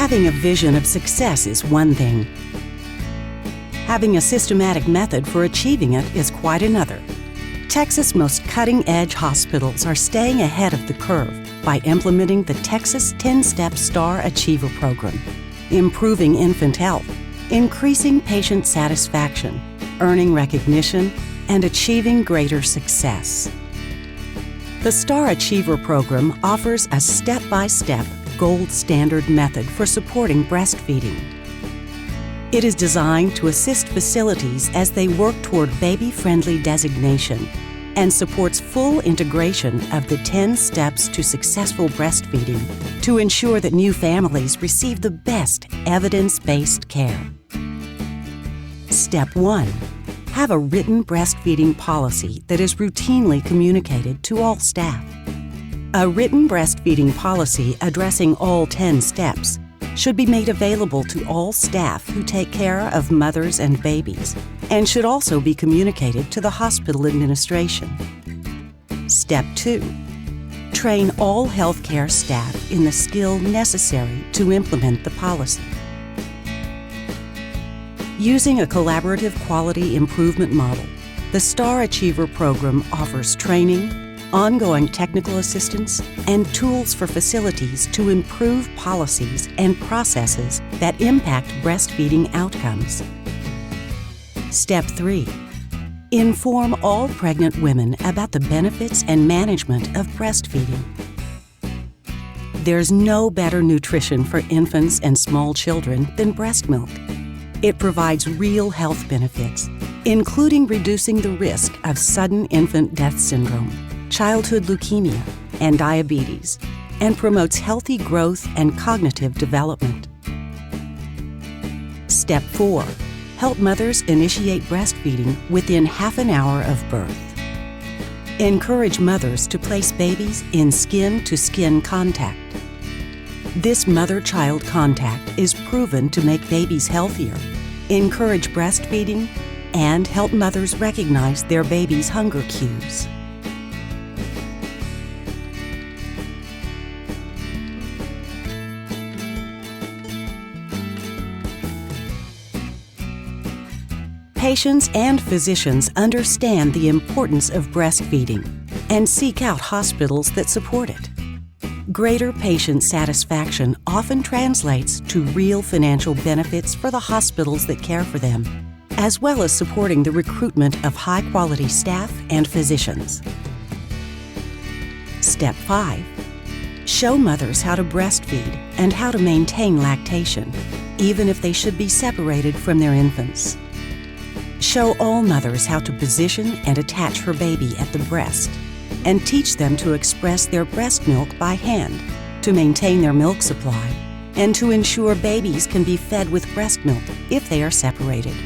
Having a vision of success is one thing. Having a systematic method for achieving it is quite another. Texas' most cutting-edge hospitals are staying ahead of the curve by implementing the Texas 10-Step Star Achiever Program, improving infant health, increasing patient satisfaction, earning recognition, and achieving greater success. The Star Achiever Program offers a step-by-step, gold standard method for supporting breastfeeding. It is designed to assist facilities as they work toward baby-friendly designation and supports full integration of the 10 steps to successful breastfeeding to ensure that new families receive the best evidence-based care. Step 1. Have a written breastfeeding policy that is routinely communicated to all staff. A written breastfeeding policy addressing all 10 steps should be made available to all staff who take care of mothers and babies and should also be communicated to the hospital administration. Step 2. Train all healthcare staff in the skill necessary to implement the policy. Using a collaborative quality improvement model, the Star Achiever Program offers training, ongoing technical assistance, and tools for facilities to improve policies and processes that impact breastfeeding outcomes. Step 3. Inform all pregnant women about the benefits and management of breastfeeding. There's no better nutrition for infants and small children than breast milk. It provides real health benefits, including reducing the risk of sudden infant death syndrome, childhood leukemia, and diabetes, and promotes healthy growth and cognitive development. Step 4. Help mothers initiate breastfeeding within half an hour of birth. Encourage mothers to place babies in skin-to-skin contact. This mother-child contact is proven to make babies healthier, encourage breastfeeding, and help mothers recognize their baby's hunger cues. Patients and physicians understand the importance of breastfeeding and seek out hospitals that support it. Greater patient satisfaction often translates to real financial benefits for the hospitals that care for them, as well as supporting the recruitment of high-quality staff and physicians. Step 5. Show mothers how to breastfeed and how to maintain lactation, even if they should be separated from their infants. Show all mothers how to position and attach her baby at the breast, and teach them to express their breast milk by hand to maintain their milk supply and to ensure babies can be fed with breast milk if they are separated.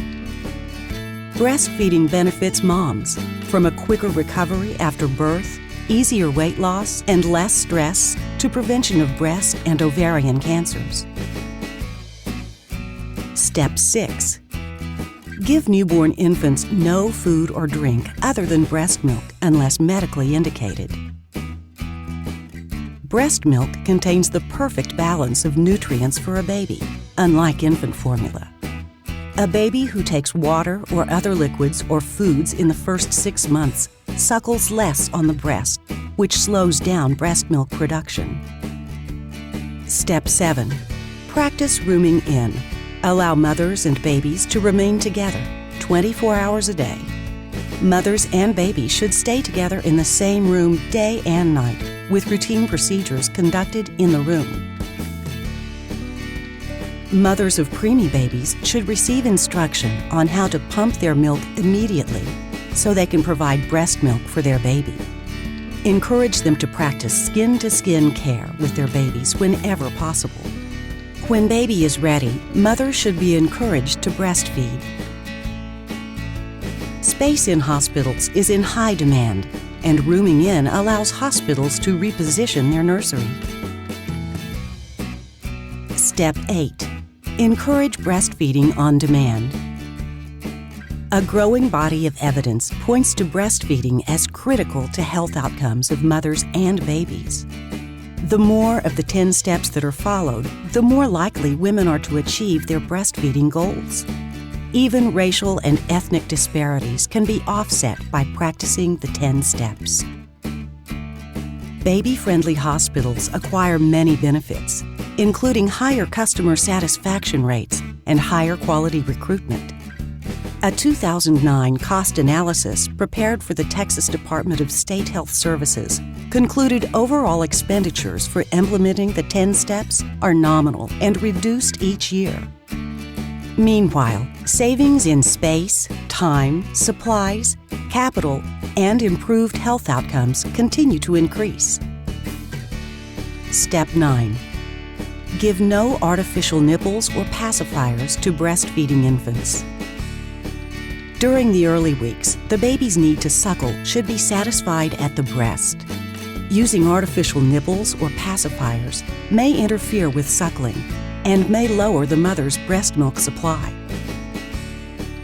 Breastfeeding benefits moms from a quicker recovery after birth, easier weight loss, and less stress to prevention of breast and ovarian cancers. Step 6. Give newborn infants no food or drink other than breast milk unless medically indicated. Breast milk contains the perfect balance of nutrients for a baby, unlike infant formula. A baby who takes water or other liquids or foods in the first 6 months suckles less on the breast, which slows down breast milk production. Step 7. Practice rooming in. Allow mothers and babies to remain together 24 hours a day. Mothers and babies should stay together in the same room day and night, with routine procedures conducted in the room. Mothers of preemie babies should receive instruction on how to pump their milk immediately so they can provide breast milk for their baby. Encourage them to practice skin-to-skin care with their babies whenever possible. When baby is ready, mothers should be encouraged to breastfeed. Space in hospitals is in high demand, and rooming in allows hospitals to reposition their nursery. Step 8. Encourage breastfeeding on demand. A growing body of evidence points to breastfeeding as critical to health outcomes of mothers and babies. The more of the 10 steps that are followed, the more likely women are to achieve their breastfeeding goals. Even racial and ethnic disparities can be offset by practicing the 10 steps. Baby-friendly hospitals acquire many benefits, including higher customer satisfaction rates and higher quality recruitment. A 2009 cost analysis prepared for the Texas Department of State Health Services concluded overall expenditures for implementing the 10 steps are nominal and reduced each year. Meanwhile, savings in space, time, supplies, capital, and improved health outcomes continue to increase. Step 9. Give no artificial nipples or pacifiers to breastfeeding infants. During the early weeks, the baby's need to suckle should be satisfied at the breast. Using artificial nipples or pacifiers may interfere with suckling and may lower the mother's breast milk supply.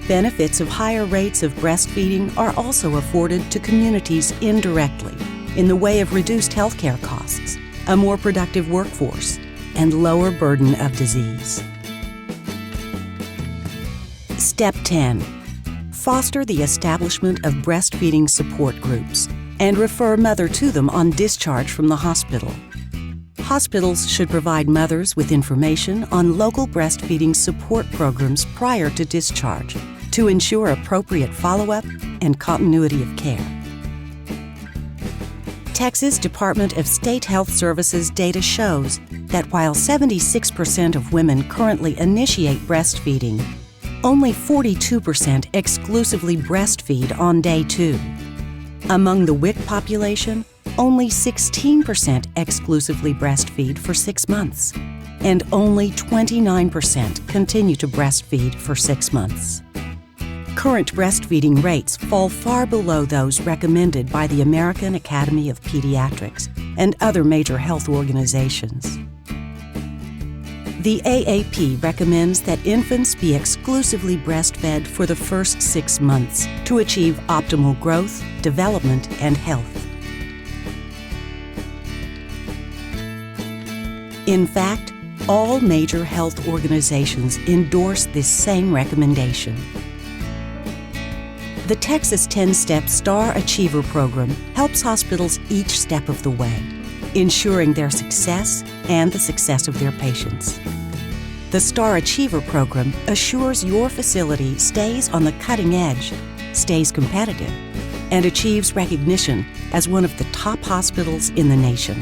Benefits of higher rates of breastfeeding are also afforded to communities indirectly in the way of reduced healthcare costs, a more productive workforce, and lower burden of disease. Step 10. Foster the establishment of breastfeeding support groups and refer mother to them on discharge from the hospital. Hospitals should provide mothers with information on local breastfeeding support programs prior to discharge to ensure appropriate follow-up and continuity of care. Texas Department of State Health Services data shows that while 76% of women currently initiate breastfeeding, only 42% exclusively breastfeed on day 2. Among the WIC population, only 16% exclusively breastfeed for 6 months, and only 29% continue to breastfeed for 6 months. Current breastfeeding rates fall far below those recommended by the American Academy of Pediatrics and other major health organizations. The AAP recommends that infants be exclusively breastfed for the first 6 months to achieve optimal growth, development, and health. In fact, all major health organizations endorse this same recommendation. The Texas 10-Step Star Achiever Program helps hospitals each step of the way, ensuring their success and the success of their patients. The Star Achiever Program assures your facility stays on the cutting edge, stays competitive, and achieves recognition as one of the top hospitals in the nation.